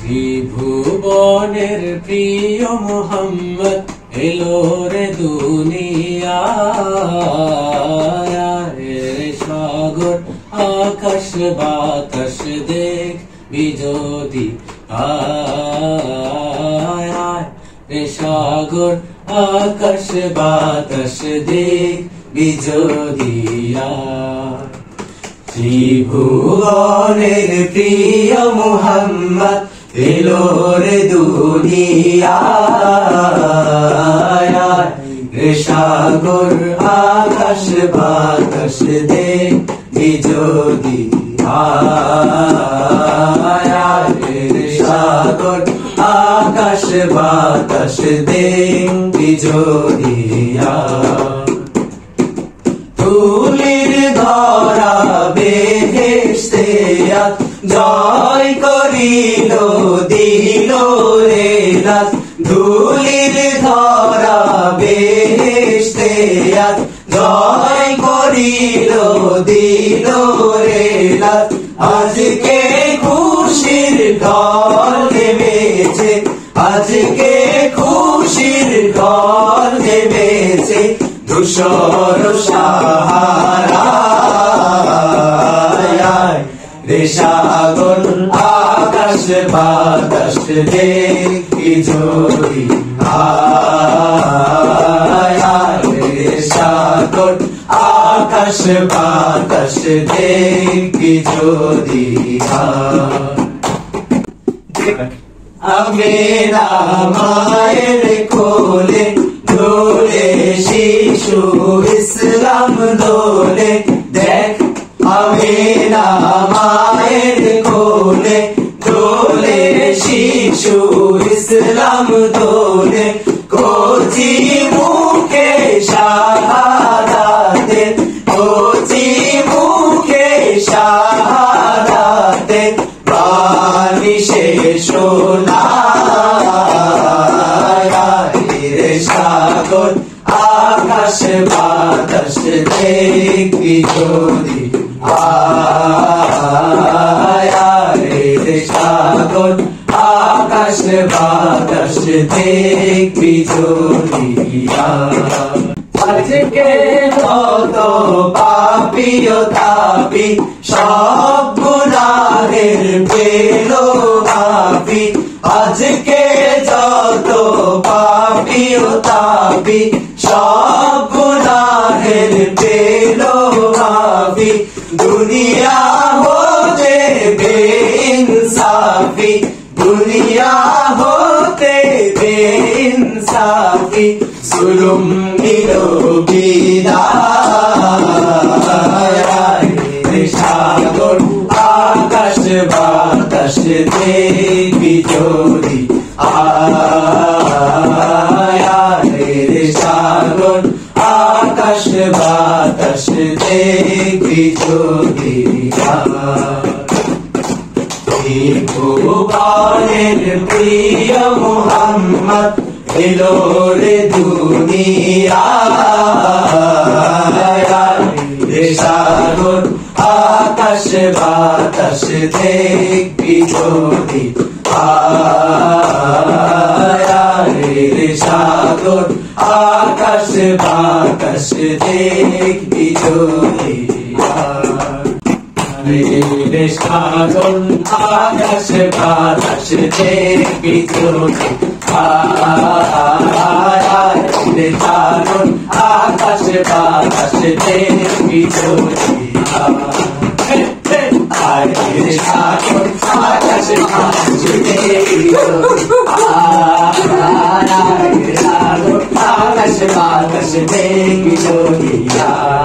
ত্রিভুবনের প্রিয় মোহাম্মদ এলো রে দুনিয়ায়, রে সাগর আকাশ বাতাস দেখবি যদি আয়, রে সাগর আকাশ বাতাস দেখবি যদি আয়। ত্রিভুবনের প্রিয় মোহাম্মদ এলো রে দুনিয়ায়, রে সাগর আকাশ বাতাস দেখবি যদি আয়, রে সাগর আকাশ বাতাস দেখবি যদি আয়। ধুলির ধরা বেহেশতে জয় করিল দিল রে রাত, ধুলির ধরা বেহেশতে জয় করিল দিল রে রাত। আজকে খুশির ঢল নেমেছে, আজকে খুশির ঢল নেমেছে, ধূসর সাহারায়, রে সাগর আকাশ বাতাস দেখবি যদি আয়, রে সাগর আকাশ বাতাস দেখবি যদি আয়। আমেনা মায়ের কোলে দোলে শিশু ইসলাম দোলে, দেখ আমেনা মায়ের কোলে দোলে শিশু ইসলাম দোলে। কচি মুখে শাহাদাতে, কচি মুখে শাহাদাতে, বাণী শেষ রে সাগর আকাশ বাতাস দেখবি যদি আয়, রে সাগর আকাশ বাতাস দেখবি যদি আয়। আজকে যত পাপী ও তাপী সব গুনাহের পেল মাফি, আজকে যত পাপী ও তাপী সব গুনাহের পেল মাফি। দুনিয়া হতে বেইনসাফি, দুনিয়া হতে বেইনসাফি, জুলুম নিল বিদায়, রে সাগর আকাশ বাতাস দেখবি যদি আয়, রে সাগর আকাশ বাতাস দেখবি যদি আয়। ত্রিভুবনের প্রিয় মোহাম্মদ এলো রে দুনিয়ায়, রে সাগর আকাশ বাতাস দেখবি যদি আয়, রে সাগর আকাশ বাতাস দেখবি যদি আয়, রে সাগর আকাশ বাতাস দেখবি যদি আয়, রে সাগর আকাশ বাতাস দেখবি যদি আয়, রে সাগর আকাশ বাতাস দেখবি যদি আয়, রে সাগর আকাশ বাতাস দেখবি যদি আয়।